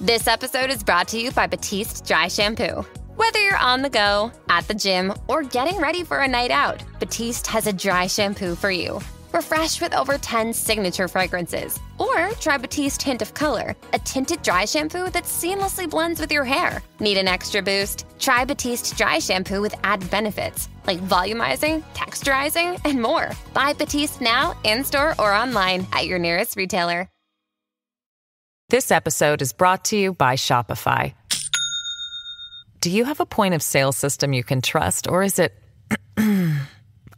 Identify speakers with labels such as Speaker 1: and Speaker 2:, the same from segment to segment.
Speaker 1: This episode is brought to you by Batiste Dry Shampoo. Whether you're on the go, at the gym, or getting ready for a night out, Batiste has a dry shampoo for you. Refresh with over 10 signature fragrances. Or try Batiste Hint of Color, a tinted dry shampoo that seamlessly blends with your hair. Need an extra boost? Try Batiste Dry Shampoo with added benefits, like volumizing, texturizing, and more. Buy Batiste now, in-store or online at your nearest retailer.
Speaker 2: This episode is brought to you by Shopify. Do you have a point of sale system you can trust, or is it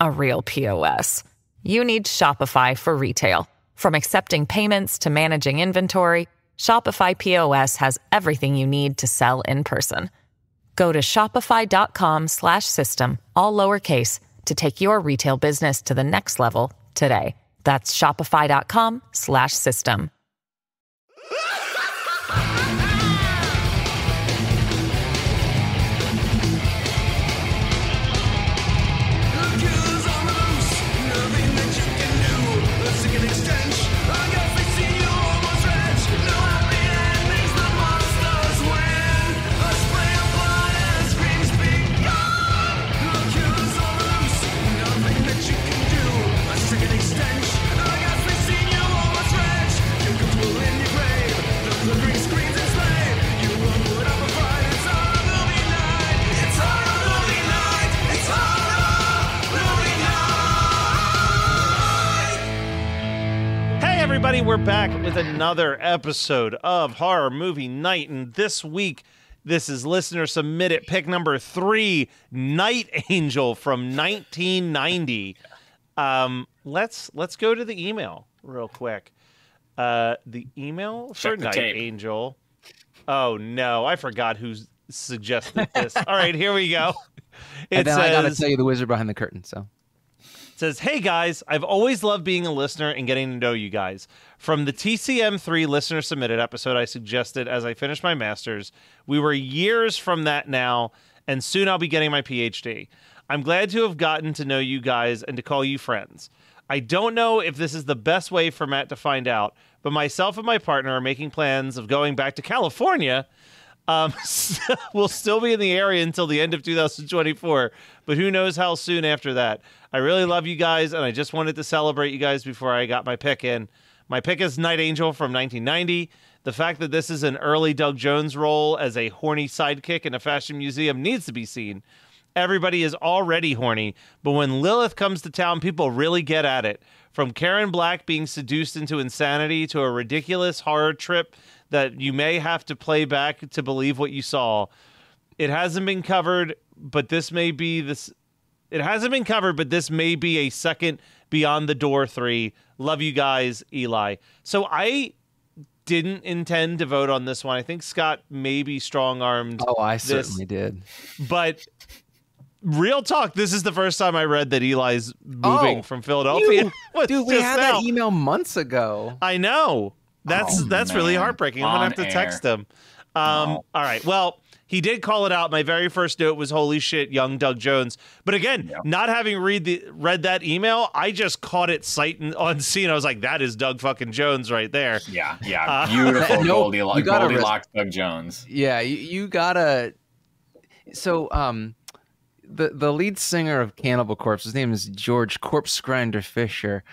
Speaker 2: a real POS? You need Shopify for retail. From accepting payments to managing inventory, Shopify POS has everything you need to sell in person. Go to shopify.com/system, all lowercase, to take your retail business to the next level today. That's shopify.com/system.
Speaker 3: Everybody, we're back with another episode of Horror Movie Night, and this week, this is listener submitted pick number 3, Night Angel from 1990. Let's go to the email real quick. The email for Night Angel. Oh no, I forgot who suggested this. All right, here we go.
Speaker 4: And then I gotta tell you the wizard behind the curtain. So.
Speaker 3: Says, hey guys, I've always loved being a listener and getting to know you guys. From the TCM3 listener submitted episode I suggested as I finished my master's, we were years from that now, and soon I'll be getting my PhD. I'm glad to have gotten to know you guys and to call you friends. I don't know if this is the best way for Matt to find out, but myself and my partner are making plans of going back to California. We'll still be in the area until the end of 2024, but who knows how soon after that. I really love you guys, and I just wanted to celebrate you guys before I got my pick in. My pick is Night Angel from 1990. The fact that this is an early Doug Jones role as a horny sidekick in a fashion museum needs to be seen. Everybody is already horny, but when Lilith comes to town, people really get at it. From Karen Black being seduced into insanity to a ridiculous horror trip that you may have to play back to believe what you saw. It hasn't been covered, but this may be a second Beyond the Door 3. Love you guys, Eli. So I didn't intend to vote on this one. I think Scott maybe strong-armed.
Speaker 4: Oh, I certainly did.
Speaker 3: But real talk, this is the first time I read that Eli's moving from Philadelphia.
Speaker 4: Dude, we had that email months ago.
Speaker 3: I know. That's really heartbreaking. I'm going to have to text him. All right. Well, he did call it out. My very first note was, holy shit, young Doug Jones. But again, not having read that email, I just caught it on scene. I was like, that is Doug fucking Jones right there.
Speaker 5: Yeah. Beautiful Goldilocks Doug Jones.
Speaker 4: Yeah, you gotta... So, the lead singer of Cannibal Corpse, his name is George Corpse Grinder Fisher.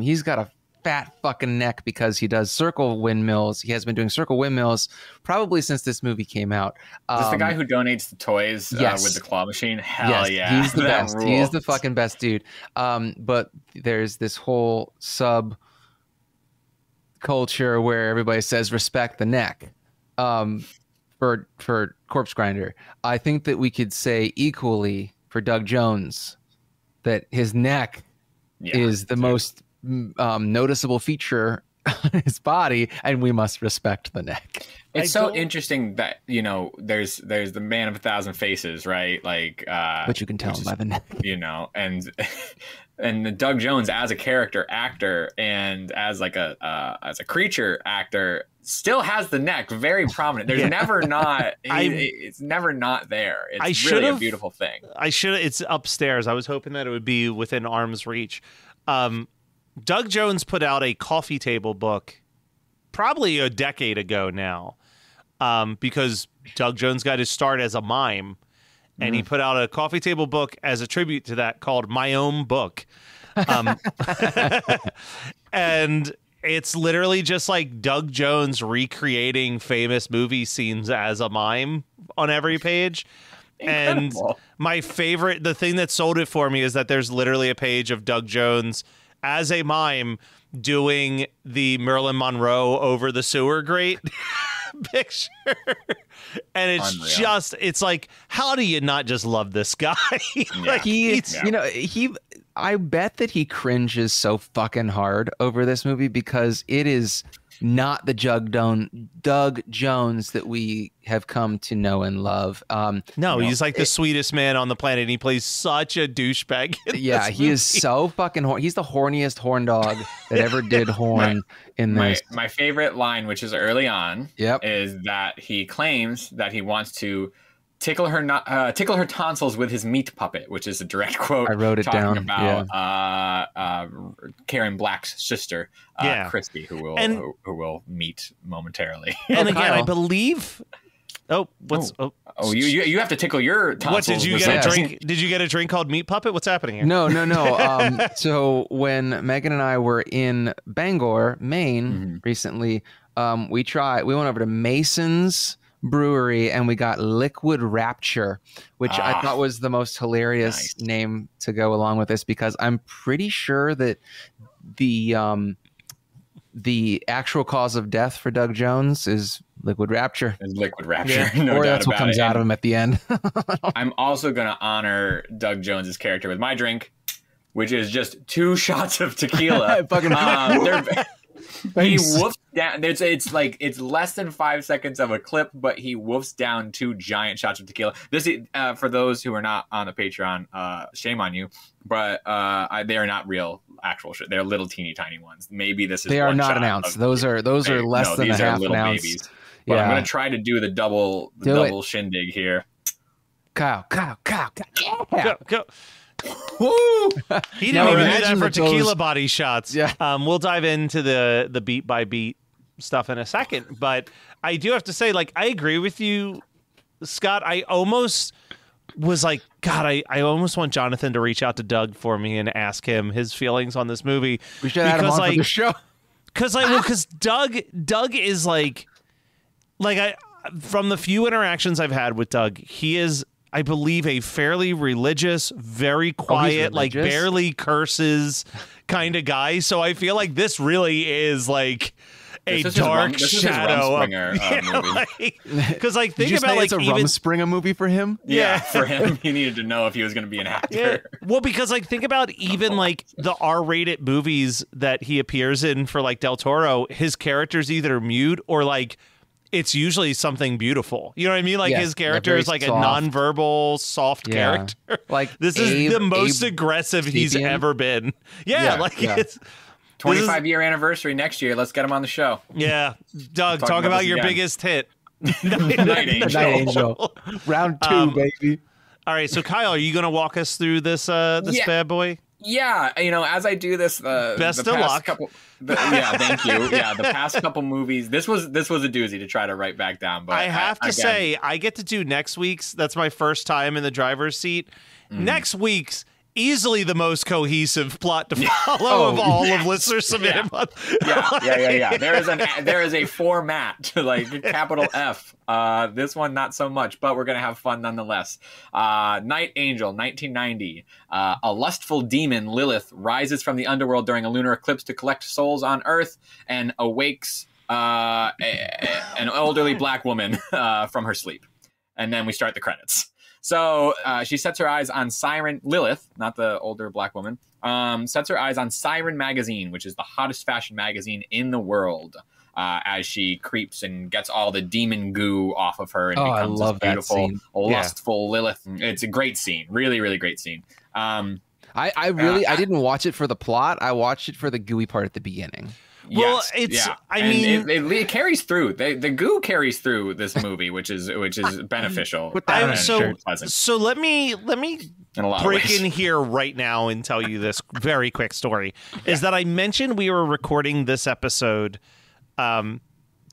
Speaker 4: He's got a fat fucking neck because he does circle windmills. He has been doing circle windmills probably since this movie came out.
Speaker 5: Is this the guy who donates the toys with the claw machine? Hell yeah.
Speaker 4: He's the best. Rules. He's the fucking best dude. But there's this whole sub culture where everybody says respect the neck for Corpse Grinder. I think that we could say equally for Doug Jones that his neck is the most noticeable feature on his body, and we must respect the neck.
Speaker 5: It's so interesting that, you know, there's the man of 1,000 faces, right? Like,
Speaker 4: but you can tell him by the neck,
Speaker 5: you know, and the Doug Jones as a character actor and as like as a creature actor still has the neck very prominent. There's never not. It's never not there. It's really a beautiful thing.
Speaker 3: It's upstairs. I was hoping that it would be within arm's reach. Doug Jones put out a coffee table book probably a decade ago now. because Doug Jones got his start as a mime, and he put out a coffee table book as a tribute to that called My Own Book. And it's literally just like Doug Jones recreating famous movie scenes as a mime on every page. Incredible. And my favorite, the thing that sold it for me, is that there's literally a page of Doug Jones as a mime doing the Marilyn Monroe over the sewer grate picture. And it's
Speaker 5: Unreal.
Speaker 3: just, it's like, how do you not just love this guy? Like,
Speaker 4: I bet that he cringes so fucking hard over this movie because it is not the Doug Jones that we have come to know and love.
Speaker 3: No, he's like the sweetest man on the planet, and he plays such a douchebag.
Speaker 4: Yeah, he is so fucking horny. He's the horniest horn dog that ever did horn in this.
Speaker 5: My favorite line, which is early on,
Speaker 4: Yep.
Speaker 5: is that he claims that he wants to tickle her tonsils with his meat puppet, which is a direct quote.
Speaker 4: I wrote it
Speaker 5: talking
Speaker 4: down.
Speaker 5: about Karen Black's sister, Christy, who will meet momentarily.
Speaker 3: And again,
Speaker 4: Kyle.
Speaker 3: I believe.
Speaker 5: You have to tickle your tonsils.
Speaker 3: What did you get a drink? Did you get a drink called Meat Puppet? What's happening here?
Speaker 4: No. So when Megan and I were in Bangor, Maine, recently, we went over to Mason's Brewery and we got Liquid Rapture, which I thought was the most hilarious name to go along with this, because I'm pretty sure that the actual cause of death for Doug Jones is liquid rapture.
Speaker 5: Liquid rapture, no
Speaker 4: or
Speaker 5: doubt
Speaker 4: that's what
Speaker 5: about
Speaker 4: comes
Speaker 5: it.
Speaker 4: out of him at the end.
Speaker 5: I'm also going to honor Doug Jones's character with my drink, which is just 2 shots of tequila. He woofs down. It's less than 5 seconds of a clip, but he woofs down 2 giant shots of tequila. This is, for those who are not on the Patreon, shame on you, but they are not real actual shit. They're little teeny tiny ones. Maybe this is.
Speaker 4: They are
Speaker 5: one
Speaker 4: not
Speaker 5: shot
Speaker 4: an ounce.
Speaker 5: of-
Speaker 4: Those are less than
Speaker 5: these
Speaker 4: a
Speaker 5: are
Speaker 4: half
Speaker 5: little
Speaker 4: an ounce.
Speaker 5: babies. But I'm going to try to do the double shindig here.
Speaker 4: Kyle. Yeah.
Speaker 3: Go.
Speaker 4: Woo!
Speaker 3: He
Speaker 4: Now
Speaker 3: didn't even do
Speaker 4: imagine
Speaker 3: that for
Speaker 4: that those-
Speaker 3: tequila body shots.
Speaker 4: Yeah.
Speaker 3: We'll dive into the beat by beat stuff in a second, but I do have to say, like, I agree with you, Scott. I almost was like, God, I almost want Jonathan to reach out to Doug for me and ask him his feelings on this movie.
Speaker 4: We should have him on for the show.
Speaker 3: Because Doug is like from the few interactions I've had with Doug, he is, I believe, a fairly religious, very quiet, like barely curses kind of guy. So I feel like this really is like a dark shadow. Because like think about like
Speaker 4: it's a Rumspringa movie for him.
Speaker 5: Yeah, for him, he needed to know if he was going to be an actor.
Speaker 3: Yeah. Well, because like think about even like the R-rated movies that he appears in for like Del Toro, his character's either mute or like it's usually something beautiful. You know what I mean? Like his character is like
Speaker 4: soft.
Speaker 3: a nonverbal, soft character.
Speaker 4: Like
Speaker 3: this is the most aggressive he's ever been. It's
Speaker 5: 25-year anniversary next year. Let's get him on the show.
Speaker 3: Yeah, Doug, talk about your biggest hit.
Speaker 5: Night
Speaker 4: Angel. Round 2, baby.
Speaker 3: All right, so Kyle, are you going to walk us through this bad boy?
Speaker 5: Yeah, as I do this,
Speaker 3: best
Speaker 5: of
Speaker 3: luck.
Speaker 5: Thank you. Yeah, the past couple movies, this was a doozy to try to write back down. But
Speaker 3: I have to say, I get to do next week's. That's my first time in the driver's seat. Next week's easily the most cohesive plot to follow of all of listeners submitted.
Speaker 5: Yeah. There is a format, like capital F. This one not so much, but we're gonna have fun nonetheless. Night Angel, 1990. A lustful demon, Lilith, rises from the underworld during a lunar eclipse to collect souls on Earth and awakes an elderly black woman from her sleep. And then we start the credits. So she sets her eyes on Siren, Lilith, not the older black woman, sets her eyes on Siren magazine, which is the hottest fashion magazine in the world, as she creeps and gets all the demon goo off of her and becomes this beautiful, lustful Lilith. It's a great scene. Really, really great scene.
Speaker 4: I didn't watch it for the plot. I watched it for the gooey part at the beginning.
Speaker 3: Well,
Speaker 5: it carries through. The goo carries through this movie, which is beneficial.
Speaker 3: So let me break in here right now and tell you this very quick story. Is that I mentioned we were recording this episode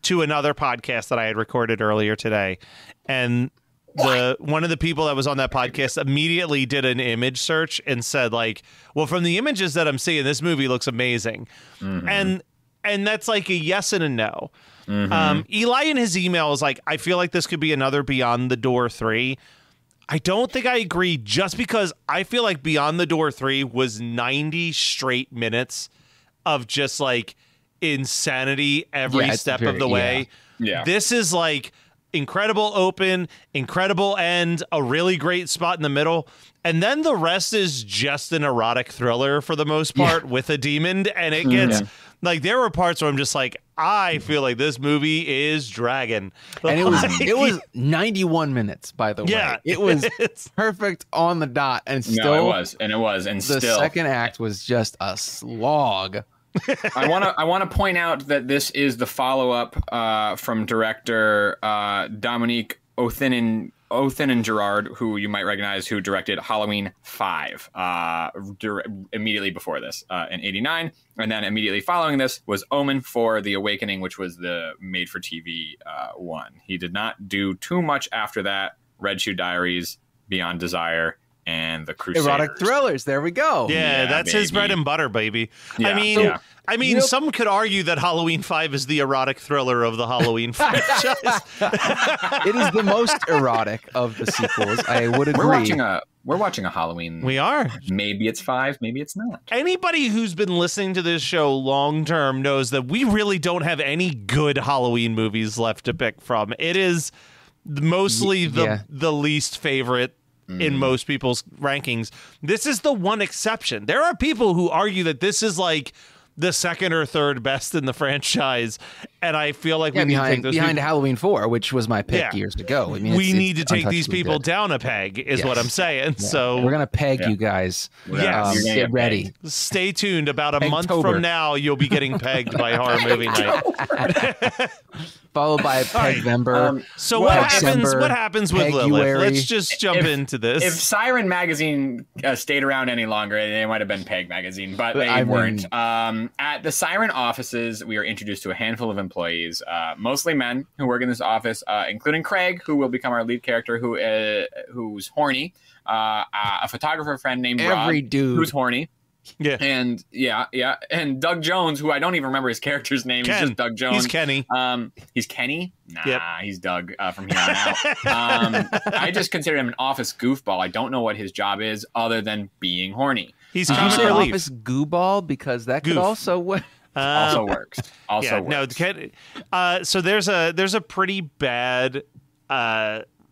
Speaker 3: to another podcast that I had recorded earlier today, and one of the people that was on that podcast immediately did an image search and said, like, well, from the images that I'm seeing, this movie looks amazing. And that's like a yes and a no. Eli in his email is like, I feel like this could be another Beyond the Door 3. I don't think I agree, just because I feel like Beyond the Door 3 was 90 straight minutes of just like insanity every step of the way. Yeah. This is like incredible open, incredible end, a really great spot in the middle, and then the rest is just an erotic thriller for the most part with a demon, and it gets like, there were parts where I'm just like, I feel like this movie is dragging.
Speaker 4: And it was 91 minutes, by the way. Yeah, it was perfect on the dot, and still
Speaker 5: it was the
Speaker 4: second act was just a slog.
Speaker 5: I want to point out that this is the follow-up from director Dominique Othen Gerard, who you might recognize, who directed Halloween 5 immediately before this in 89. And then immediately following this was Omen for The Awakening, which was the made-for-TV one. He did not do too much after that. Red Shoe Diaries, Beyond Desire, and The Crusaders.
Speaker 4: Erotic thrillers. There we go.
Speaker 3: Yeah, that's his bread and butter, baby. Yeah, I mean, some could argue that Halloween 5 is the erotic thriller of the Halloween franchise.
Speaker 4: It is the most erotic of the sequels. I would agree.
Speaker 5: We're watching a Halloween.
Speaker 3: We are.
Speaker 5: Maybe it's 5, maybe it's not.
Speaker 3: Anybody who's been listening to this show long term knows that we really don't have any good Halloween movies left to pick from. It is mostly the least favorite in most people's rankings. This is the one exception. There are people who argue that this is like the second or third best in the franchise, and I feel like we need to take those
Speaker 4: behind Halloween 4, which was my pick years ago. I mean,
Speaker 3: we need to take these people down a peg, is what I'm saying. Yeah. So
Speaker 4: we're gonna peg you guys. Get ready.
Speaker 3: Stay tuned. About a month from now, you'll be getting pegged by Horror Movie Night.
Speaker 4: Followed by Pegvember.
Speaker 3: So what happens with Lilith? Let's just jump into this.
Speaker 5: If Siren Magazine stayed around any longer, it might have been Peg Magazine, but they weren't. At the Siren offices, we are introduced to a handful of employees, mostly men who work in this office, including Craig, who will become our lead character, who's horny, a photographer friend named Rob, who's horny.
Speaker 3: Yeah.
Speaker 5: And and Doug Jones, who I don't even remember his character's name. He's just Doug Jones.
Speaker 3: He's Kenny.
Speaker 5: He's Kenny? Nah, he's Doug from here on out. I just consider him an office goofball. I don't know what his job is other than being horny.
Speaker 4: He's an office gooball, because that could also work.
Speaker 5: Also works. Works.
Speaker 3: No, so there's a pretty bad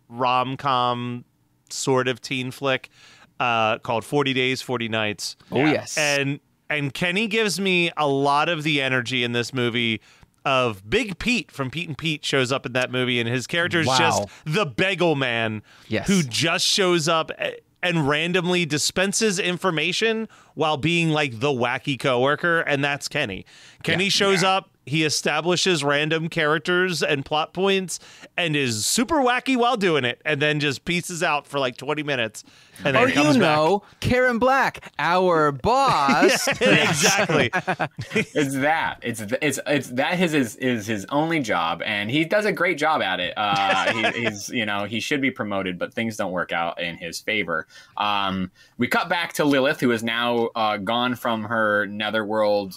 Speaker 3: rom-com sort of teen flick called 40 Days, 40 Nights.
Speaker 4: Oh, yes.
Speaker 3: And Kenny gives me a lot of the energy in this movie of Big Pete from Pete and Pete shows up in that movie, and his character is just the bagel man who just shows up and randomly dispenses information while being like the wacky coworker, and that's Kenny. Kenny shows up, he establishes random characters and plot points and is super wacky while doing it, and then just pieces out for like 20 minutes. And then comes back.
Speaker 4: Karen Black, our boss.
Speaker 3: Exactly.
Speaker 5: It's that. It's that is his only job, and he does a great job at it. He's he should be promoted, but things don't work out in his favor. We cut back to Lilith, who is now gone from her netherworld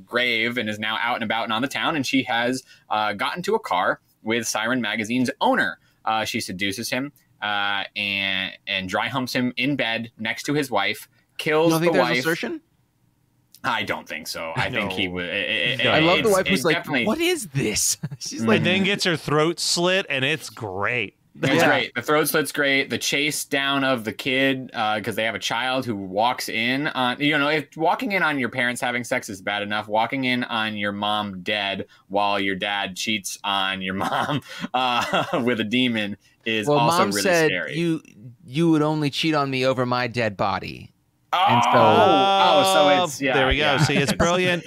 Speaker 5: grave and is now out and about and on the town, and she has gotten to a car with Siren Magazine's owner. She seduces him and dry humps him in bed next to his wife, kills the wife.
Speaker 4: Assertion?
Speaker 5: I don't think so. I think he would.
Speaker 4: I love the wife who's like, what is this? She's like,
Speaker 3: and then gets her throat slit, and it's great.
Speaker 5: It's great. The throat slit's great. The chase down of the kid, because they have a child who walks in on, if walking in on your parents having sex is bad enough, walking in on your mom dead while your dad cheats on your mom with a demon is also
Speaker 4: Mom
Speaker 5: really
Speaker 4: said
Speaker 5: scary.
Speaker 4: You would only cheat on me over my dead body.
Speaker 5: So it's
Speaker 3: there we go. See, it's brilliant.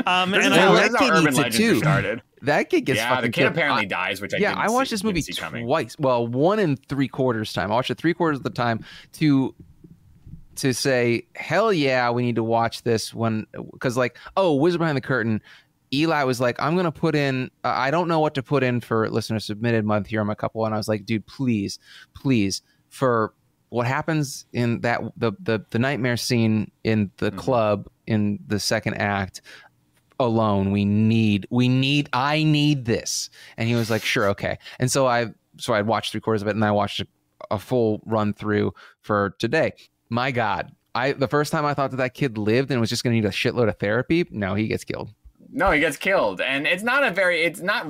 Speaker 5: And that urban legend started.
Speaker 4: That kid gets fucking
Speaker 5: the kid apparently dies, which I
Speaker 4: watched this movie twice. Well, 1 3/4 time. I watched it 3/4 of the time to say, hell yeah, we need to watch this one, because Wizard Behind the Curtain Eli was like, I'm going to put in, I don't know what to put in for listener submitted month here on my couple. And I was like, dude, please, for what happens in that, the nightmare scene in the club in the second act alone, I need this. And he was like, sure. Okay. And so I watched 3/4 of it, and I watched a full run through for today. My God. The first time I thought that kid lived and was just going to need a shitload of therapy. No, he gets killed.
Speaker 5: No, he gets killed, and it's not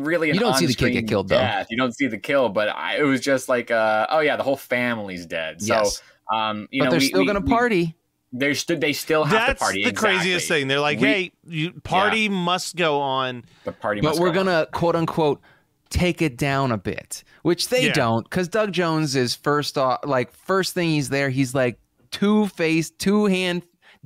Speaker 5: really an
Speaker 4: you don't see the kid get killed
Speaker 5: death. Though. You don't see the kill, but it was just like, oh yeah, the whole family's dead.
Speaker 4: Yes.
Speaker 5: So,
Speaker 4: but they're still going to party.
Speaker 5: They still have to party.
Speaker 3: That's the craziest thing. They're like, hey, party must go on.
Speaker 5: But
Speaker 4: we're going to quote unquote take it down a bit, which they don't, because Doug Jones is first thing he's there, he's like two-hand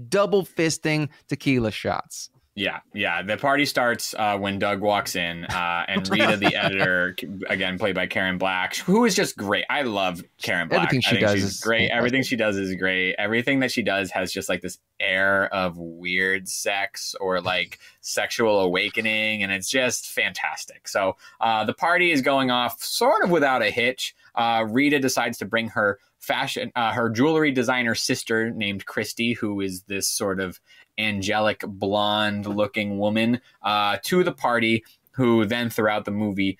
Speaker 4: double fisting tequila shots.
Speaker 5: Yeah. The party starts when Doug walks in, and Rita, the editor, again played by Karen Black, who is just great. I love Karen Black.
Speaker 4: Everything she does is
Speaker 5: great.
Speaker 4: Fantastic.
Speaker 5: Everything she does is great. Everything that she does has just like this air of weird sex or like sexual awakening, and it's just fantastic. So the party is going off sort of without a hitch. Rita decides to bring her her jewelry designer sister named Christy, who is this sort of angelic blonde looking woman, to the party, who then throughout the movie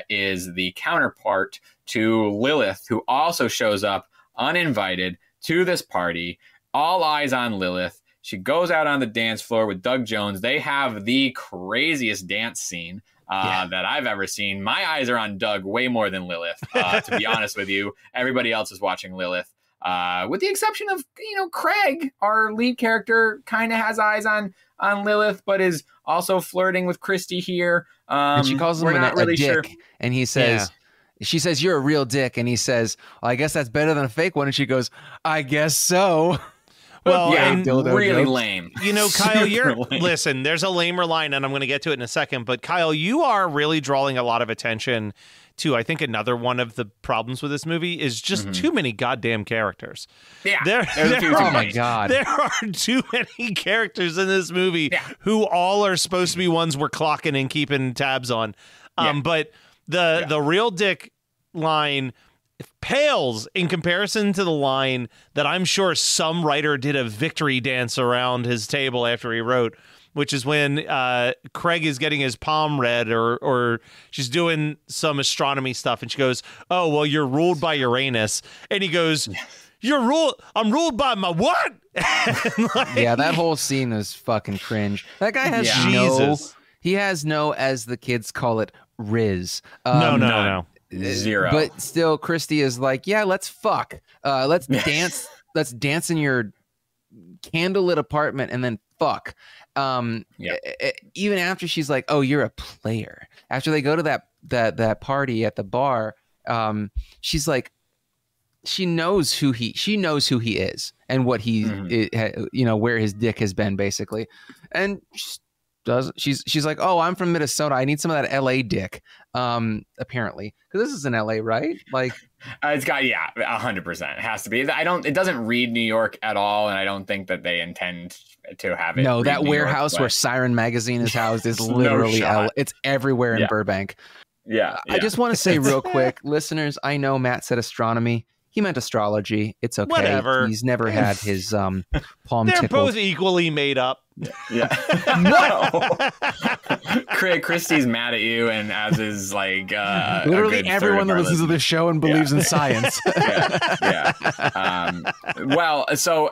Speaker 5: is the counterpart to Lilith, who also shows up uninvited to this party. All eyes on Lilith. She goes out on the dance floor with Doug Jones. They have the craziest dance scene that I've ever seen. My eyes are on Doug way more than Lilith, to be honest with you. Everybody else is watching Lilith. With the exception of, Craig, our lead character, kind of has eyes on Lilith, but is also flirting with Christy here.
Speaker 4: And she calls him a dick, sure. And he says, she says, you're a real dick. And he says, well, I guess that's better than a fake one. And she goes, I guess so.
Speaker 3: Well,
Speaker 5: yeah,
Speaker 3: and
Speaker 5: really
Speaker 3: jokes.
Speaker 5: Lame.
Speaker 3: Kyle, listen, there's a lamer line, and I'm going to get to it in a second. But Kyle, you are really drawing a lot of attention to, I think, another one of the problems with this movie is just too many goddamn characters.
Speaker 5: Yeah.
Speaker 4: Oh my God.
Speaker 3: There are too many characters in this movie who all are supposed to be ones we're clocking and keeping tabs on. But the real dick line pales in comparison to the line that I'm sure some writer did a victory dance around his table after he wrote, which is when Craig is getting his palm read or she's doing some astronomy stuff and she goes, oh, well, you're ruled by Uranus. And he goes, I'm ruled by my what?
Speaker 4: Yeah, that whole scene is fucking cringe. That guy has he has no, as the kids call it, riz.
Speaker 3: No.
Speaker 5: Zero.
Speaker 4: But still, Christy is like, yeah, let's fuck. Let's dance. Let's dance in your candlelit apartment and then fuck. Even after she's like, oh, you're a player. After they go to that party at the bar, she's like, she knows who he is and what he, where his dick has been basically. And she's like, oh, I'm from Minnesota. I need some of that LA dick. Apparently, because this is in LA, right? Like,
Speaker 5: it's got 100%. It has to be. It doesn't read New York at all, and I don't think that they intend to have it.
Speaker 4: No, that warehouse where Siren Magazine is housed is literally LA. It's everywhere in Burbank.
Speaker 5: Yeah.
Speaker 4: I just want to say real quick, listeners. I know Matt said astronomy. He meant astrology. It's okay.
Speaker 3: Whatever.
Speaker 4: He's never had his palm
Speaker 3: They're
Speaker 4: tickled.
Speaker 3: both equally made up.
Speaker 5: Yeah. No. Craig Christie's mad at you, and as is like
Speaker 4: literally everyone that listens to the show and believes in science.
Speaker 5: Well, so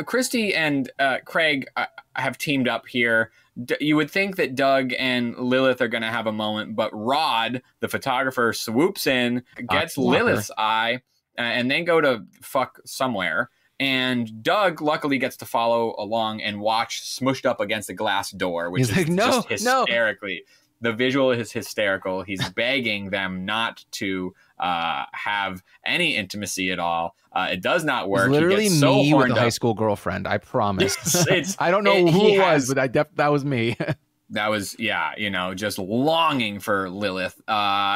Speaker 5: Christy and Craig have teamed up here. You would think that Doug and Lilith are going to have a moment, but Rod, the photographer, swoops in, gets Lilith's eye, and then go to fuck somewhere. And Doug luckily gets to follow along and watch smushed up against a glass door, which is just hysterically. The visual is hysterical. He's begging them not to have any intimacy at all. It does not work.
Speaker 4: It's literally
Speaker 5: he gets so
Speaker 4: me with a
Speaker 5: up.
Speaker 4: high school girlfriend. I promise.
Speaker 5: It's
Speaker 4: I don't know who it was, but that was me.
Speaker 5: That was, just longing for Lilith.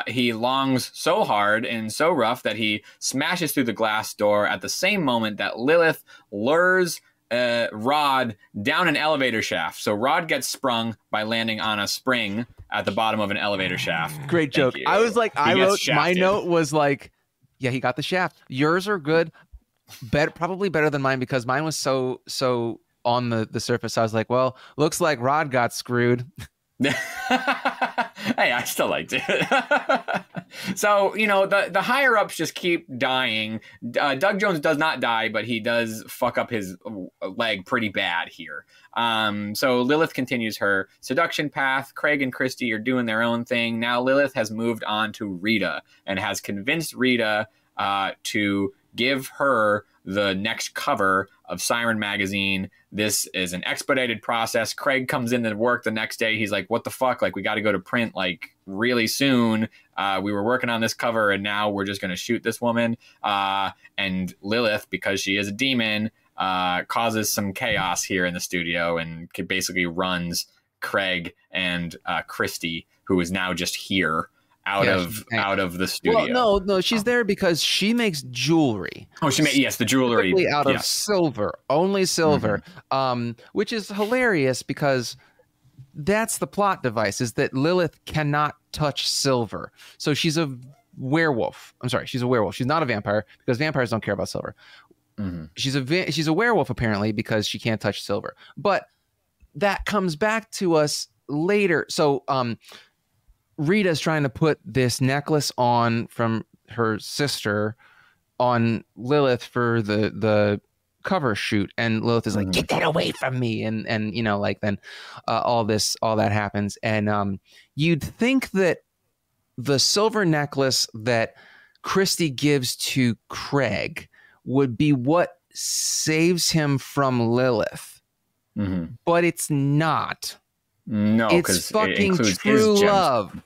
Speaker 5: He longs so hard and so rough that he smashes through the glass door at the same moment that Lilith lures Rod down an elevator shaft. So Rod gets sprung by landing on a spring at the bottom of an elevator shaft.
Speaker 4: Great joke. I was like, I wrote, my note was like, yeah, he got the shaft. Yours are good. Probably better than mine because mine was so on the surface. I was like, well, looks like Rod got screwed.
Speaker 5: Hey, I still liked it. So, you know, the higher ups just keep dying. Doug Jones does not die, but he does fuck up his leg pretty bad here. So Lilith continues her seduction path. Craig and Christy are doing their own thing. Now Lilith has moved on to Rita and has convinced Rita to give her the next cover of Siren magazine. This is an expedited process. Craig comes into work the next day. He's like, what the fuck? Like, we got to go to print like really soon. We were working on this cover and now we're just going to shoot this woman. And Lilith, because she is a demon, causes some chaos here in the studio and basically runs Craig and Christy, who is now just here. Out of the studio.
Speaker 4: Well, no, she's there because she makes jewelry.
Speaker 5: Oh, yes, the jewelry
Speaker 4: out of silver, only silver, which is hilarious because that's the plot device: is that Lilith cannot touch silver. So she's a werewolf. I'm sorry, she's a werewolf. She's not a vampire because vampires don't care about silver. She's a werewolf apparently because she can't touch silver. But that comes back to us later. So Rita's trying to put this necklace on from her sister on Lilith for the cover shoot, and Lilith is like, "Get that away from me!" And you know, like then all that happens, and you'd think that the silver necklace that Christy gives to Craig would be what saves him from Lilith, but it's not.
Speaker 5: No,
Speaker 4: it's fucking true love.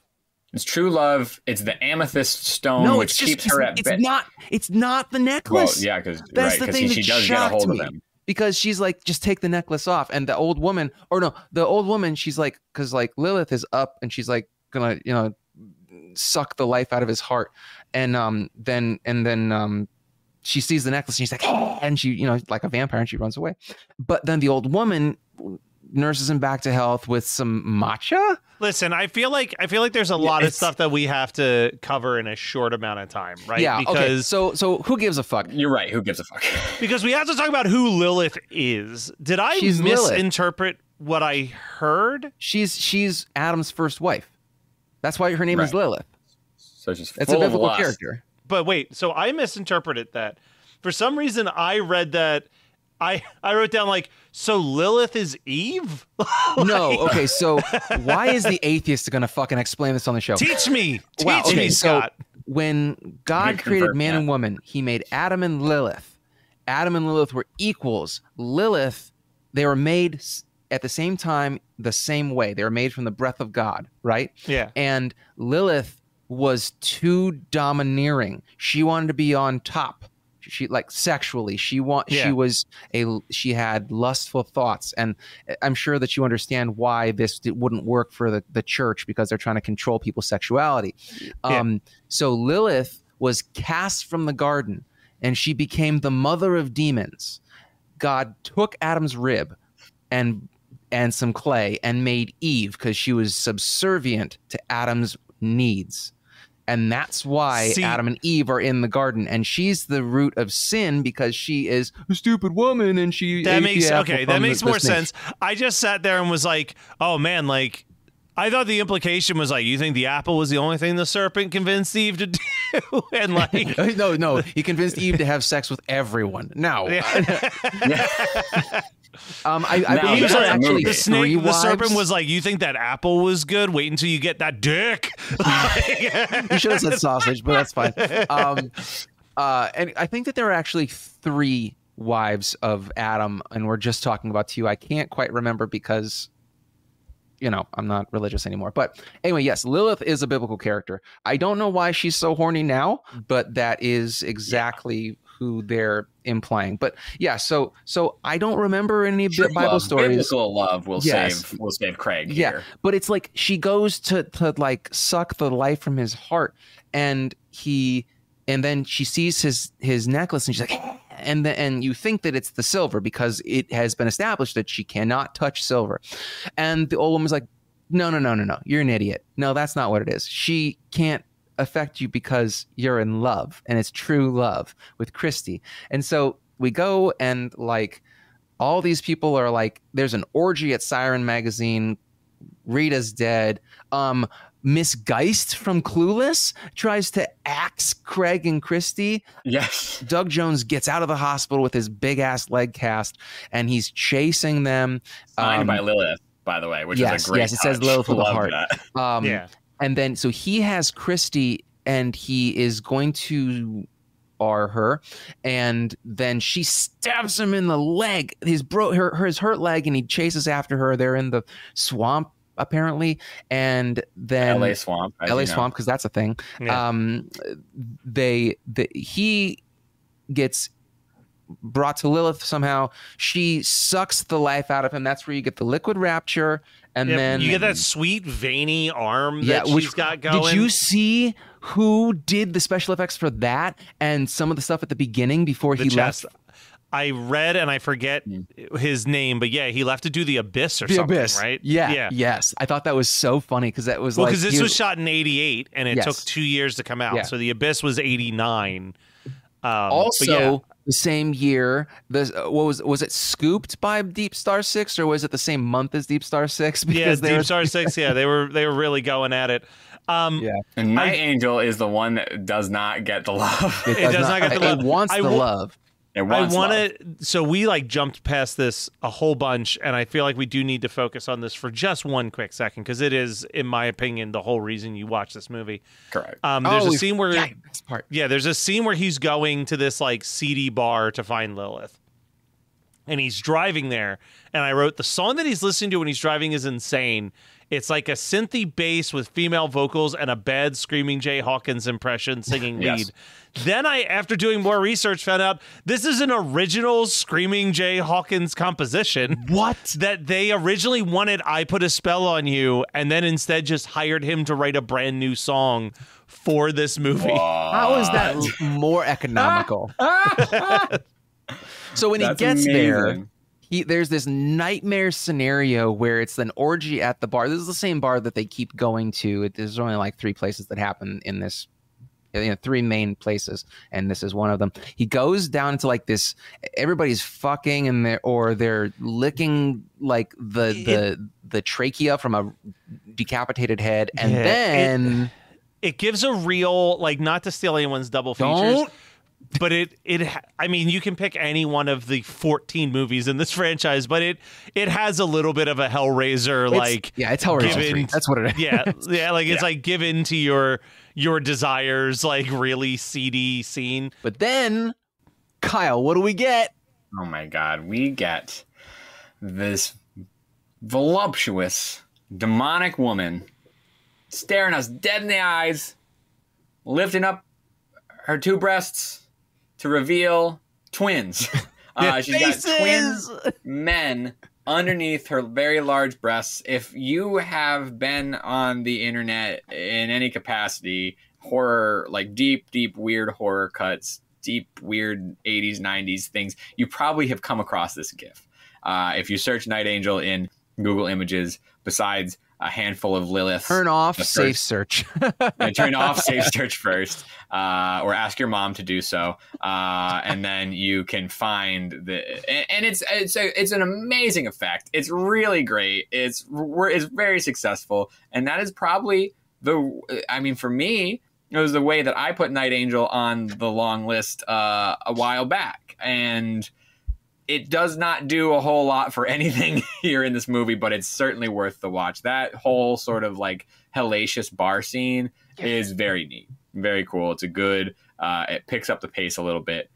Speaker 5: It's true love. It's the amethyst stone, which keeps her at bay.
Speaker 4: It's not the necklace.
Speaker 5: Well, yeah, because she does get a hold of him.
Speaker 4: Because she's like, just take the necklace off, and the old woman, she's like, because like Lilith is up, and she's like gonna, you know, suck the life out of his heart, and then she sees the necklace, and she's like, and she, you know, like a vampire, and she runs away. But then the old woman nurses him back to health with some matcha.
Speaker 3: Listen, I feel like there's a lot of stuff that we have to cover in a short amount of time, right?
Speaker 4: Yeah. Because so who gives a fuck?
Speaker 5: You're right. Who gives a fuck?
Speaker 3: Because we have to talk about who Lilith is. Did I misinterpret what I heard?
Speaker 4: She's Adam's first wife. That's why her name is Lilith.
Speaker 5: So she's
Speaker 4: it's a biblical character.
Speaker 3: But wait, so I misinterpreted that. For some reason, I read that. I wrote down like, so Lilith is Eve?
Speaker 4: No, okay, so why is the atheist going to fucking explain this on the show?
Speaker 3: Teach me, Scott.
Speaker 4: So when God created man and woman, he made Adam and Lilith. Adam and Lilith were equals. Lilith, they were made at the same time, the same way. They were made from the breath of God, right? Yeah. And Lilith was too domineering. She wanted to be on top. She like sexually, she had lustful thoughts, and I'm sure that you understand why this wouldn't work for the church because they're trying to control people's sexuality. So Lilith was cast from the garden, and she became the mother of demons. God took Adam's rib and some clay and made Eve because she was subservient to Adam's needs. And that's why Adam and Eve are in the garden, and she's the root of sin because she is a stupid woman, and she.
Speaker 3: That makes more sense. I just sat there and was like, "Oh man!" Like, I thought the implication was like, "You think the apple was the only thing the serpent convinced Eve to do?" And like,
Speaker 4: no, he convinced Eve to have sex with everyone. No. I believe there are actually
Speaker 3: the serpent was like, "You think that apple was good? Wait until you get that dick."
Speaker 4: You should have said sausage, but that's fine. And I think that there are actually 3 wives of Adam, and we're just talking about 2. I can't quite remember because, you know, I'm not religious anymore. But anyway, yes, Lilith is a biblical character. I don't know why she's so horny now, but that is exactly who they're implying. But yeah, so I don't remember any Bible stories.
Speaker 5: Biblical love will save Craig here.
Speaker 4: But it's like she goes to like suck the life from his heart, and then she sees his necklace, and she's like, and you think that it's the silver because it has been established that she cannot touch silver. And the old woman's like, no, you're an idiot. No, that's not what it is. She can't affect you because you're in love, and it's true love with Christy. And so we go, and like all these people are like, there's an orgy at Siren Magazine. Rita's dead. Miss Geist from Clueless tries to axe Craig and Christy.
Speaker 5: Yes.
Speaker 4: Doug Jones gets out of the hospital with his big ass leg cast, and he's chasing them.
Speaker 5: Signed by Lilith, by the way, which is a great
Speaker 4: Yes, it says Lilith with a heart.
Speaker 3: Yeah.
Speaker 4: And then so he has Christy, and he is going to her, and then she stabs him in the leg. His hurt leg, and he chases after her. They're in the swamp apparently, and then
Speaker 5: LA swamp,
Speaker 4: swamp, because that's a thing.
Speaker 3: Yeah.
Speaker 4: He gets brought to Lilith somehow. She sucks the life out of him. That's where you get the liquid rapture, and then
Speaker 3: you get that sweet veiny arm that she's got going.
Speaker 4: Did you see who did the special effects for that and some of the stuff at the beginning before he left?
Speaker 3: I read, and I forget his name, but yeah, he left to do The Abyss or something, right?
Speaker 4: Yeah. Yes. I thought that was so funny because that was
Speaker 3: because this was shot in 88 and it took 2 years to come out.
Speaker 4: Yeah.
Speaker 3: So The Abyss was 89.
Speaker 4: Also, the same year, was it scooped by Deep Star 6, or was it the same month as Deep Star 6?
Speaker 3: Because Deep Star 6, they were really going at it.
Speaker 5: And Night Angel is the one that does not get the love.
Speaker 3: It does not get the love.
Speaker 4: It wants the love.
Speaker 3: So we like jumped past this a whole bunch, and I feel like we do need to focus on this for just one quick second, because it is, in my opinion, the whole reason you watch this movie.
Speaker 5: Correct.
Speaker 3: There's a scene where there's a scene where he's going to this like seedy bar to find Lilith, and he's driving there. And I wrote, the song that he's listening to when he's driving is insane. It's like a synthy bass with female vocals and a bad Screaming Jay Hawkins impression singing lead. Then I, after doing more research, found out this is an original Screaming Jay Hawkins composition.
Speaker 4: What?
Speaker 3: That they originally wanted I Put a Spell on You, and then instead just hired him to write a brand new song for this movie.
Speaker 4: How is that more economical? So when he gets there, there's this nightmare scenario where it's an orgy at the bar. This is the same bar that they keep going to. There's only like 3 places that happen in this, 3 main places, and this is one of them. He goes down into like this, everybody's fucking, and they're licking like the trachea from a decapitated head, and then
Speaker 3: it gives a real, like, not to steal anyone's double features. But I mean, you can pick any one of the 14 movies in this franchise, but it has a little bit of a Hellraiser,
Speaker 4: it's Hellraiser 3. That's what it is.
Speaker 3: It's like given to your desires, like really seedy scene.
Speaker 4: But then, Kyle, what do we get?
Speaker 5: Oh my God, we get this voluptuous, demonic woman staring us dead in the eyes, lifting up her 2 breasts to reveal twins. She's got twin men underneath her very large breasts. If you have been on the internet in any capacity, horror, like deep, weird horror cuts, deep, weird 80s, 90s things, you probably have come across this GIF. If you search Night Angel in Google Images, besides a handful of Lilith.
Speaker 4: Turn off safe search.
Speaker 5: Turn off safe search first, or ask your mom to do so, and then you can find and it's an amazing effect. It's really great. It's very successful, and that is probably for me, it was the way that I put Night Angel on the long list a while back, and it does not do a whole lot for anything here in this movie, but it's certainly worth the watch. That whole sort of like hellacious bar scene is very neat, very cool. It's a good, it picks up the pace a little bit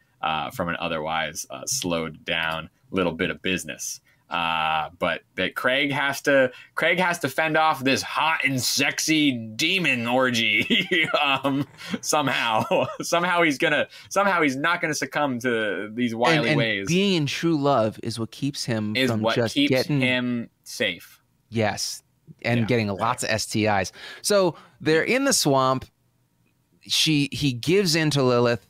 Speaker 5: from an otherwise slowed down little bit of business. But that Craig has to fend off this hot and sexy demon orgy somehow he's not gonna succumb to these wily ways.
Speaker 4: Being in true love is what keeps him getting
Speaker 5: him safe.
Speaker 4: Yes, and getting lots of STIs. So they're in the swamp. He gives in to Lilith.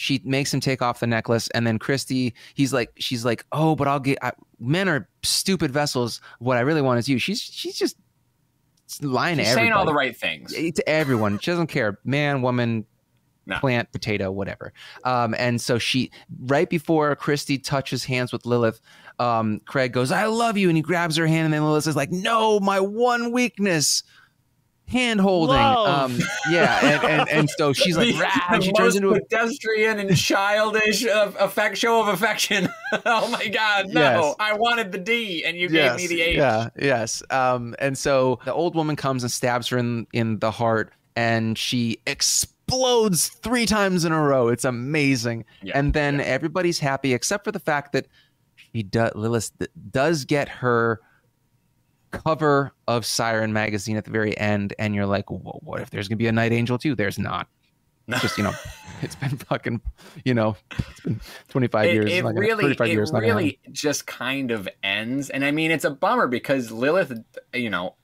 Speaker 4: She makes him take off the necklace, and then Christy, she's like, oh, but men are stupid vessels. What I really want is you. She's just lying to everybody.
Speaker 5: Saying all the right things
Speaker 4: to everyone. She doesn't care, man, woman, plant, potato, whatever. And so right before Christy touches hands with Lilith, Craig goes, I love you. And he grabs her hand, and then Lilith is like, no, my one weakness, hand holding. And so she's like,
Speaker 5: the
Speaker 4: she turns into a
Speaker 5: pedestrian and childish show of affection. Oh my God, no, yes. I wanted the D and you gave me the H.
Speaker 4: Yeah, yes. And so the old woman comes and stabs her in the heart, and she explodes 3 times in a row. It's amazing. And then everybody's happy except for the fact that Lilith does get her cover of Siren magazine at the very end, and you're like, well, what if there's gonna be a Night Angel too? There's not. Just, it's been fucking, it's been 25 years.
Speaker 5: It really just kind of ends. And I mean, it's a bummer because Lilith,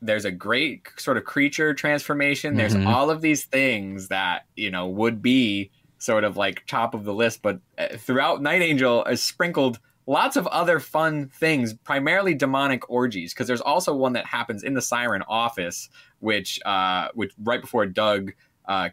Speaker 5: there's a great sort of creature transformation. There's all of these things that, would be sort of like top of the list. But throughout Night Angel is sprinkled lots of other fun things, primarily demonic orgies. Because there's also one that happens in the Siren office, which right before Doug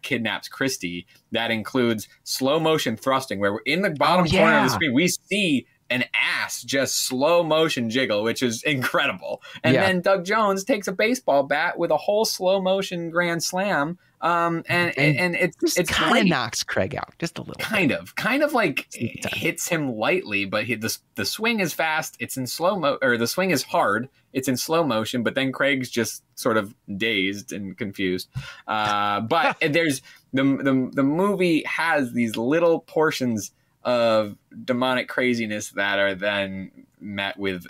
Speaker 5: kidnaps Christy, that includes slow motion thrusting, where we're in the bottom corner of the screen, we see an ass just slow motion jiggle, which is incredible. And then Doug Jones takes a baseball bat with a whole slow motion grand slam. And it's
Speaker 4: kind of knocks Craig out just a little.
Speaker 5: Kind of like hits him lightly, but the swing is fast. It's in slow mo, or the swing is hard. It's in slow motion, but then Craig's just sort of dazed and confused. But there's the movie has these little portions of demonic craziness that are then met with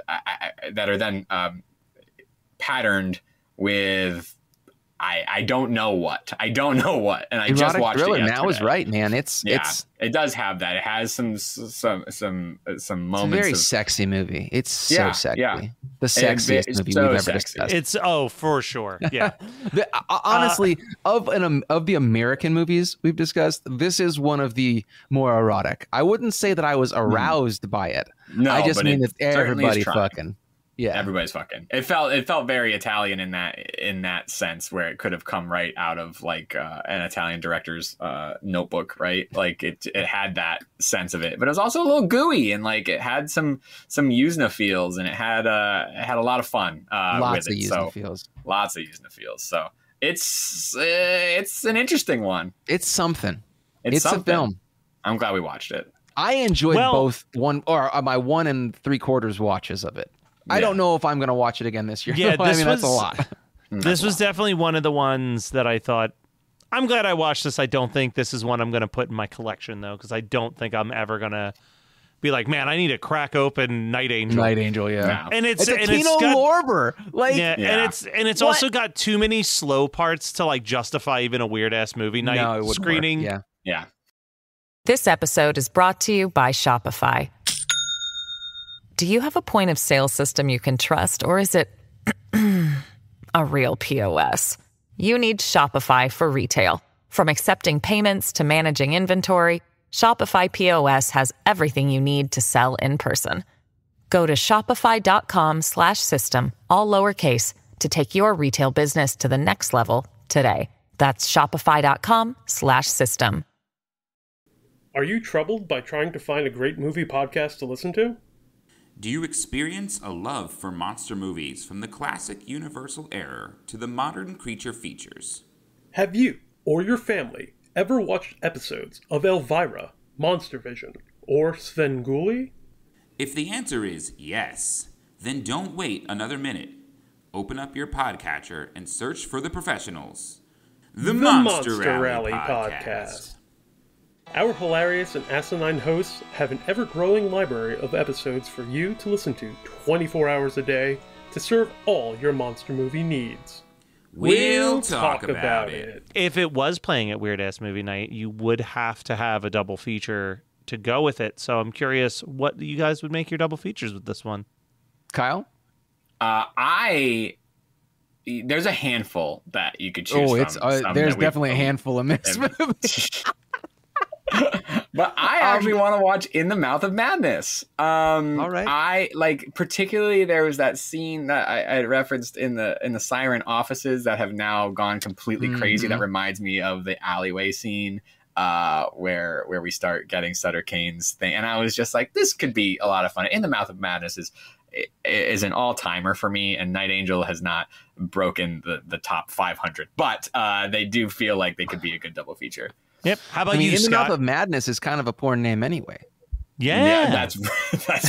Speaker 5: patterned with I don't know what. And I
Speaker 4: Erotic
Speaker 5: just watched
Speaker 4: thriller.
Speaker 5: it yesterday.
Speaker 4: Matt was right, man.
Speaker 5: It does have that. It has some moments. It's a
Speaker 4: very sexy movie. It's so sexy. Yeah. The sexiest movie we've ever discussed.
Speaker 3: It's for sure. Yeah.
Speaker 4: Honestly, of the American movies we've discussed, this is one of the more erotic. I wouldn't say that I was aroused by it.
Speaker 5: No,
Speaker 4: I just mean that everybody fucking. Yeah,
Speaker 5: everybody's fucking. It felt very Italian in that sense, where it could have come right out of like an Italian director's notebook, right? Like it had that sense of it, but it was also a little gooey, and like it had some Yuzna feels, and it had a lot of fun
Speaker 4: lots
Speaker 5: with
Speaker 4: of
Speaker 5: it.
Speaker 4: Yuzna feels.
Speaker 5: Lots of Yuzna feels. So it's an interesting one.
Speaker 4: It's something. It's a film.
Speaker 5: I'm glad we watched it.
Speaker 4: I enjoyed both my 1 3/4 watches of it. I don't know if I'm going to watch it again this year.
Speaker 3: Yeah,
Speaker 4: that's a lot.
Speaker 3: This was definitely one of the ones that I thought, I'm glad I watched this. I don't think this is one I'm going to put in my collection, though, because I don't think I'm ever going to be like, man, I need to crack open Night Angel.
Speaker 4: Night Angel, yeah.
Speaker 3: And it's
Speaker 4: a Kino Lorber. Like,
Speaker 3: and it's also got too many slow parts to like justify even a weird ass movie night screening.
Speaker 4: Work.
Speaker 5: Yeah.
Speaker 2: This episode is brought to you by Shopify. Do you have a point of sale system you can trust, or is it a real POS? You need Shopify for retail. From accepting payments to managing inventory, Shopify POS has everything you need to sell in person. Go to shopify.com/system, all lowercase, to take your retail business to the next level today. That's shopify.com/system.
Speaker 6: Are you troubled by trying to find a great movie podcast to listen to?
Speaker 7: Do you experience a love for monster movies from the classic Universal era to the modern creature features?
Speaker 6: Have you or your family ever watched episodes of Elvira, Monster Vision, or Svengoolie?
Speaker 7: If the answer is yes, then don't wait another minute. Open up your podcatcher and search for the professionals. The Monster Rally Podcast.
Speaker 6: Our hilarious and asinine hosts have an ever-growing library of episodes for you to listen to 24 hours a day to serve all your monster movie needs.
Speaker 7: We'll talk about it.
Speaker 3: If it was playing at Weird Ass Movie Night, you would have to have a double feature to go with it. So I'm curious what you guys would make your double features with this one.
Speaker 4: Kyle?
Speaker 5: There's a handful that you could choose from.
Speaker 4: There's definitely a handful in this movie.
Speaker 5: But I actually want to watch In the Mouth of Madness.
Speaker 4: All right.
Speaker 5: I like particularly there was that scene that I referenced in the Siren offices that have now gone completely crazy. That reminds me of the alleyway scene where we start getting Sutter Kane's thing, and I was just like, this could be a lot of fun. In the Mouth of Madness is an all-timer for me, and Night Angel has not broken the top 500, but they do feel like they could be a good double feature.
Speaker 3: Yep. How about you,
Speaker 4: In
Speaker 3: Scott?
Speaker 4: the Mouth of Madness is kind of a porn name anyway.
Speaker 3: Yeah,
Speaker 5: that's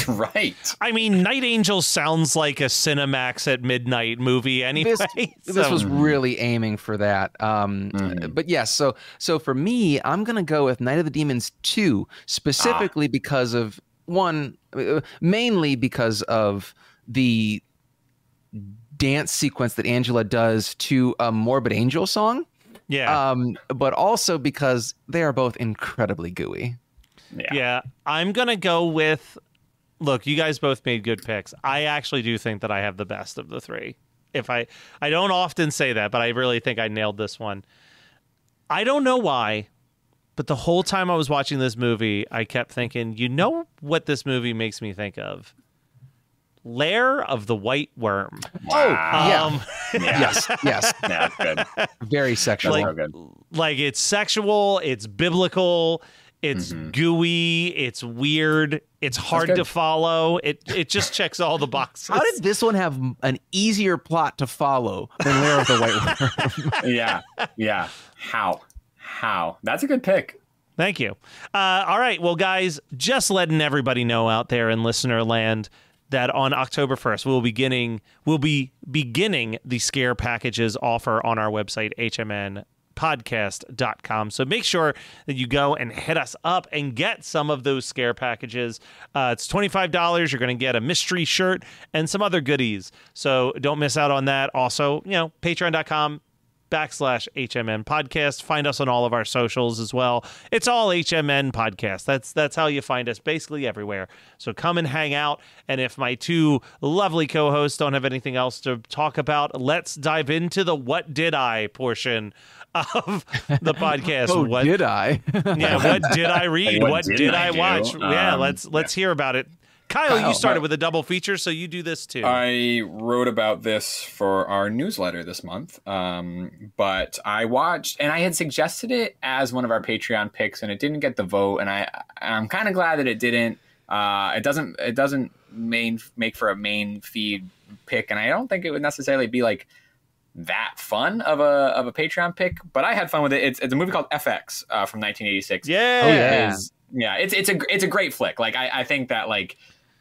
Speaker 5: right.
Speaker 3: I mean, Night Angel sounds like a Cinemax at midnight movie anyway.
Speaker 4: This was really aiming for that. But yes, so for me, I'm going to go with Night of the Demons 2, specifically because of mainly because of the dance sequence that Angela does to a Morbid Angel song.
Speaker 3: Yeah.
Speaker 4: But also because they are both incredibly gooey.
Speaker 3: Yeah. I'm going to go with, look, you guys both made good picks. I actually do think that I have the best of the three. I don't often say that, but I really think I nailed this one. I don't know why, but the whole time I was watching this movie, I kept thinking, you know what this movie makes me think of? Lair of the White Worm.
Speaker 5: Wow.
Speaker 4: Yes.
Speaker 5: Yeah, good.
Speaker 4: Very sexual.
Speaker 3: Like it's sexual, it's biblical, it's gooey, it's weird, it's hard to follow. It just checks all the boxes.
Speaker 4: How did this one have an easier plot to follow than Lair of the White Worm?
Speaker 5: Yeah. How? That's a good pick.
Speaker 3: Thank you. All right. Well, guys, just letting everybody know out there in listener land that on October 1st, we'll be beginning the Scare Packages offer on our website, hmnpodcast.com. So make sure that you go and hit us up and get some of those Scare Packages. It's $25. You're going to get a mystery shirt and some other goodies. So don't miss out on that. Also, patreon.com/HMN podcast. Find us on all of our socials as well. It's all HMN podcast. That's how you find us basically everywhere. So come and hang out. And if my two lovely co-hosts don't have anything else to talk about, let's dive into the What Did I portion of the podcast.
Speaker 4: What did I?
Speaker 3: Yeah, what did I read? What did I watch? Let's hear about it. Kyle, you started with a double feature, so you do this too.
Speaker 5: I wrote about this for our newsletter this month, but I watched, and I had suggested it as one of our Patreon picks, and it didn't get the vote, and I'm kind of glad that it didn't. It doesn't make for a main feed pick, and I don't think it would necessarily be like that fun of a Patreon pick, but I had fun with it. It's a movie called FX from 1986.
Speaker 3: Yeah,
Speaker 5: it's a great flick. Like I think that like.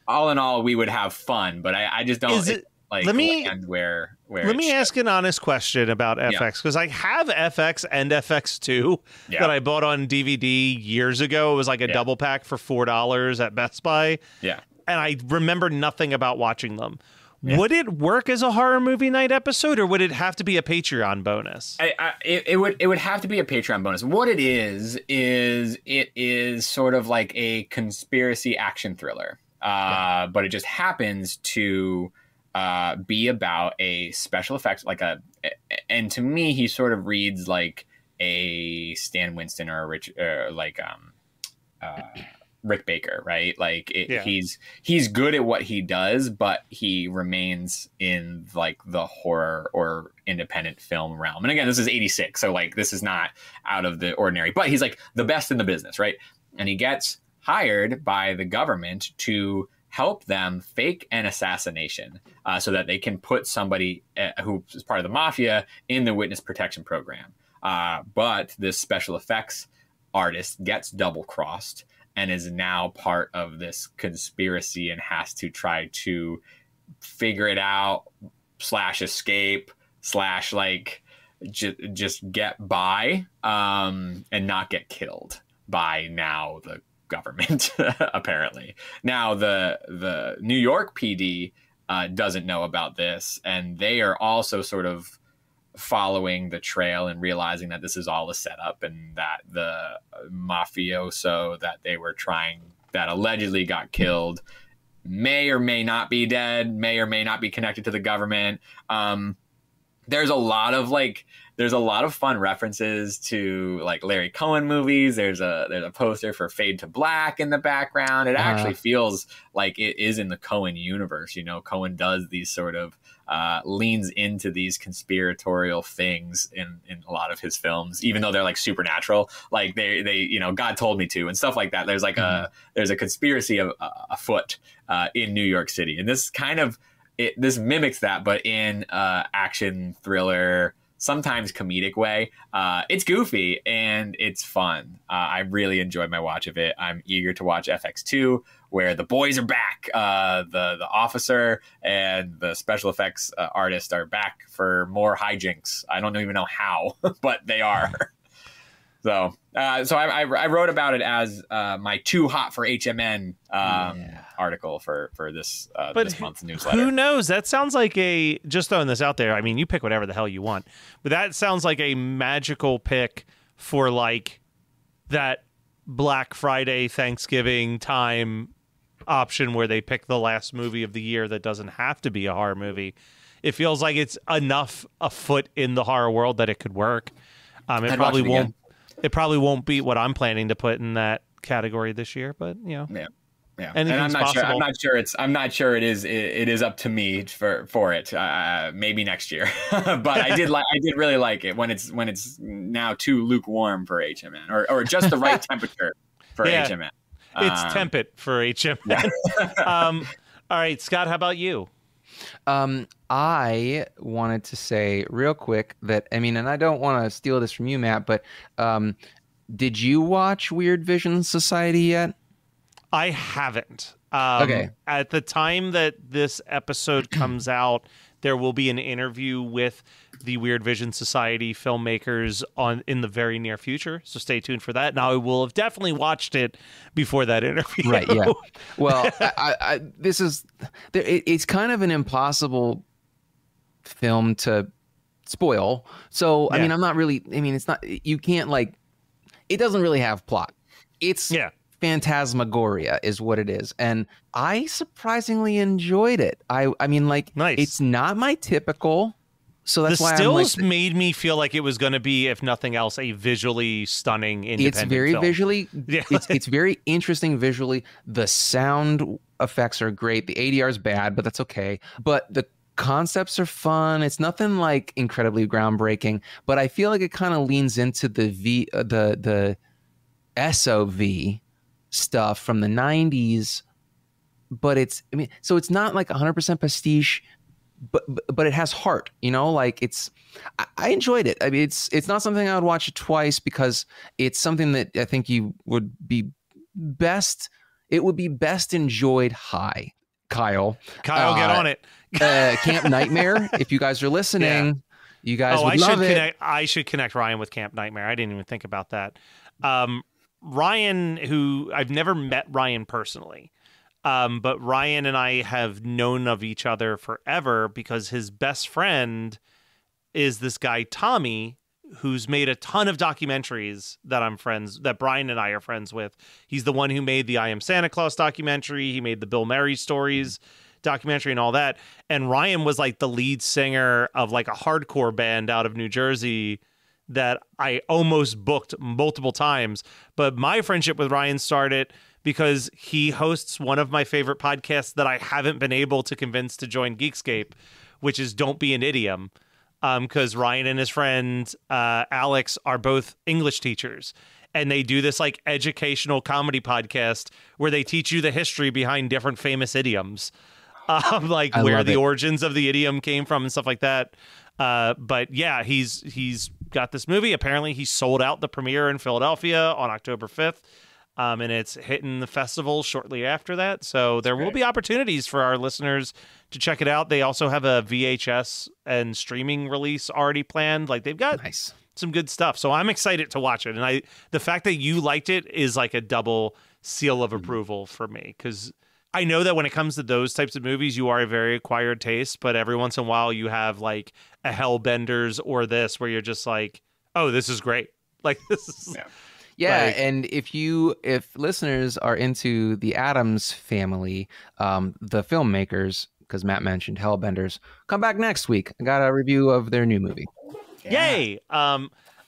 Speaker 5: All in all, we would have fun, but I just don't
Speaker 3: let me ask an honest question about FX, because I have FX and FX2 that I bought on DVD years ago. It was like a double pack for $4 at Best Buy.
Speaker 5: Yeah.
Speaker 3: And I remember nothing about watching them. Yeah. Would it work as a horror movie night episode, or would it have to be a Patreon bonus?
Speaker 5: It would have to be a Patreon bonus. What it is sort of like a conspiracy action thriller. But it just happens to be about a special effects, and to me, he sort of reads like a Stan Winston or a Rick Baker, right? Like he's good at what he does, but he remains in like the horror or independent film realm. And again, this is 86, so like this is not out of the ordinary. But he's like the best in the business, right? And he gets hired by the government to help them fake an assassination so that they can put somebody who is part of the mafia in the witness protection program. But this special effects artist gets double-crossed and is now part of this conspiracy and has to try to figure it out / escape / like just get by and not get killed by now the government. Apparently now the New York PD doesn't know about this, and they are also sort of following the trail and realizing that this is all a setup, and that the mafioso that they were trying, that allegedly got killed, may or may not be dead, may or may not be connected to the government. There's a lot of there's a lot of fun references to like Larry Cohen movies. There's a poster for Fade to Black in the background. It actually feels like it is in the Cohen universe. You know, Cohen does these sort of leans into these conspiratorial things in a lot of his films, even though they're like supernatural, like they you know, God told me to and stuff like that. There's like there's a conspiracy afoot in New York City, and this kind of this mimics that, but in action thriller, sometimes comedic way. It's goofy and it's fun. I really enjoyed my watch of it. I'm eager to watch FX2, where the boys are back. The officer and the special effects artist are back for more hijinks. I don't even know how, but they are. So I wrote about it as my too hot for HMN article for this this month's newsletter.
Speaker 3: Who knows? That sounds like just throwing this out there. I mean, you pick whatever the hell you want, but that sounds like a magical pick for like that Black Friday, Thanksgiving time option where they pick the last movie of the year that doesn't have to be a horror movie. It feels like it's enough afoot in the horror world that it could work. It probably won't. It probably won't beat what I'm planning to put in that category this year, but you know,
Speaker 5: yeah. And I'm not sure. I'm not sure it is up to me for it. Maybe next year, but I did really like it when it's now too lukewarm for HMN or just the right temperature for HMN.
Speaker 3: It's tepid for HMN. Yeah. All right, Scott, how about you?
Speaker 4: I wanted to say real quick that, I mean, and I don't want to steal this from you, Matt, but did you watch Weird Vision Society yet?
Speaker 3: I haven't.
Speaker 4: Okay.
Speaker 3: At the time that this episode comes out, there will be an interview with the Weird Vision Society filmmakers in the very near future, so stay tuned for that. Now, I will have definitely watched it before that interview.
Speaker 4: Right, yeah. Well, it's kind of an impossible film to spoil. So, I mean, it's not, you can't like, it doesn't really have plot. It's phantasmagoria is what it is. And I surprisingly enjoyed it. I mean, like,
Speaker 3: nice.
Speaker 4: It's not my typical. So that's why
Speaker 3: the stills made me feel like it was going to be, if nothing else, a visually stunning independent
Speaker 4: film. It's very visually, it's very interesting visually. The sound effects are great. The ADR is bad, but that's okay. But the concepts are fun. It's nothing like incredibly groundbreaking, but I feel like it kind of leans into the SOV stuff from the 90s. But it's not like 100% pastiche. But it has heart, you know, like I enjoyed it. I mean, it's not something I would watch twice because it's something that I think it would be best enjoyed high. Kyle, get
Speaker 3: on it.
Speaker 4: Camp Nightmare. If you guys are listening, you guys would love it.
Speaker 3: I should connect Ryan with Camp Nightmare. I didn't even think about that. Ryan, who I've never met Ryan personally. But Ryan and I have known of each other forever because his best friend is this guy, Tommy, who's made a ton of documentaries that Brian and I are friends with. He's the one who made the I Am Santa Claus documentary. He made the Bill Murray Stories documentary and all that. And Ryan was like the lead singer of like a hardcore band out of New Jersey that I almost booked multiple times. But my friendship with Ryan started because he hosts one of my favorite podcasts that I haven't been able to convince to join Geekscape, which is Don't Be an Idiom. Because Ryan and his friend Alex are both English teachers. And they do this like educational comedy podcast where they teach you the history behind different famous idioms. Like where the origins of the idiom came from and stuff like that. But yeah, he's got this movie. Apparently he sold out the premiere in Philadelphia on October 5th. And it's hitting the festival shortly after that. So there will be opportunities for our listeners to check it out. They also have a VHS and streaming release already planned. Like they've got some good stuff. So I'm excited to watch it. And the fact that you liked it is like a double seal of approval for me. Because I know that when it comes to those types of movies, you are a very acquired taste. But every once in a while you have like a Hellbenders or this where you're just like, oh, this is great. Like this is...
Speaker 4: Yeah. Yeah, and if listeners are into the Addams Family, the filmmakers, because Matt mentioned Hellbenders, come back next week. I got a review of their new movie.
Speaker 3: Yay!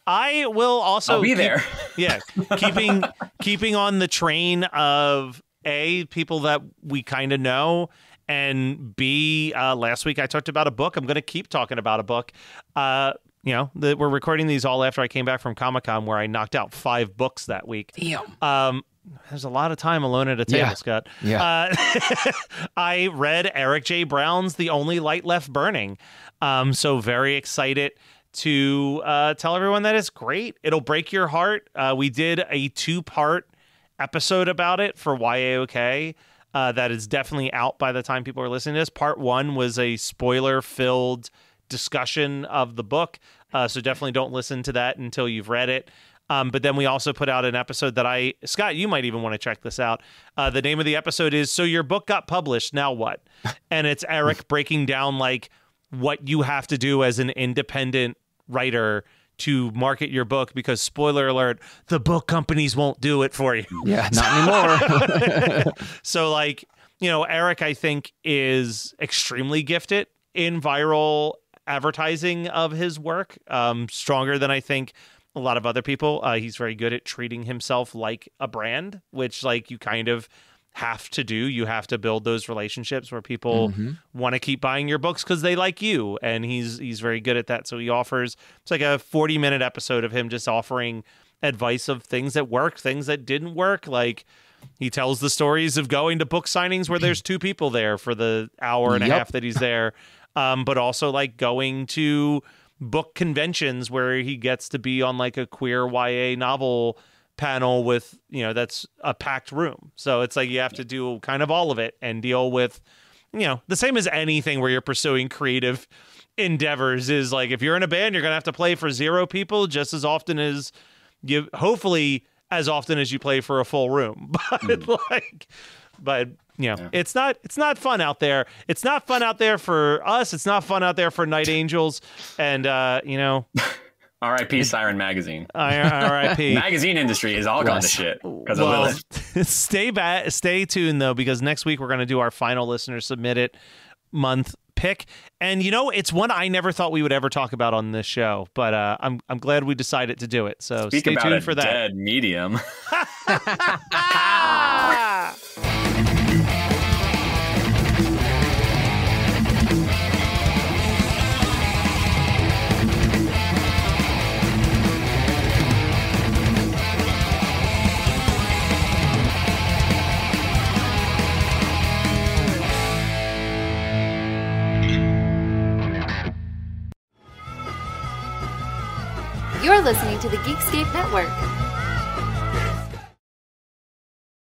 Speaker 3: I will also
Speaker 5: I'll be there.
Speaker 3: Yeah, keeping on the train of A, people that we kind of know, and B, last week I talked about a book. I'm going to keep talking about a book. We're recording these all after I came back from Comic-Con, where I knocked out 5 books that week.
Speaker 4: Damn.
Speaker 3: There's a lot of time alone at a table, Scott.
Speaker 4: Yeah.
Speaker 3: I read Eric J. Brown's The Only Light Left Burning. So very excited to tell everyone that it's great. It'll break your heart. We did a 2-part episode about it for YAOK. That is definitely out by the time people are listening to this. Part 1 was a spoiler-filled discussion of the book. So definitely don't listen to that until you've read it. But then we also put out an episode that Scott, you might even want to check this out. The name of the episode is So Your Book Got Published, Now What? And it's Eric breaking down like what you have to do as an independent writer to market your book, because spoiler alert, the book companies won't do it for you.
Speaker 4: Yeah, not anymore.
Speaker 3: So like, Eric, I think, is extremely gifted in viral advertising of his work, stronger than I think a lot of other people. He's very good at treating himself like a brand, which like you kind of have to do. You have to build those relationships where people want to keep buying your books because they like you, and he's very good at that. So he offers, it's like a 40-minute episode of him just offering advice of things that worked, things that didn't work. Like he tells the stories of going to book signings where there's 2 people there for the hour and a half that he's there, but also like going to book conventions where he gets to be on like a queer YA novel panel with, that's a packed room. So it's like you have to do kind of all of it and deal with, the same as anything where you're pursuing creative endeavors is like, if you're in a band, you're going to have to play for 0 people just as often as hopefully as often as you play for a full room. But it's not fun out there. It's not fun out there for us. It's not fun out there for Night Angels. And,
Speaker 5: R.I.P. Siren Magazine.
Speaker 3: R.I.P.
Speaker 5: Magazine industry is all gone to shit because of Lilith.
Speaker 3: Stay tuned, though, because next week we're going to do our final listener submitted month pick. And, it's one I never thought we would ever talk about on this show, but I'm glad we decided to do it. So stay tuned for that.
Speaker 5: Dead medium.
Speaker 8: You're listening to the Geekscape Network.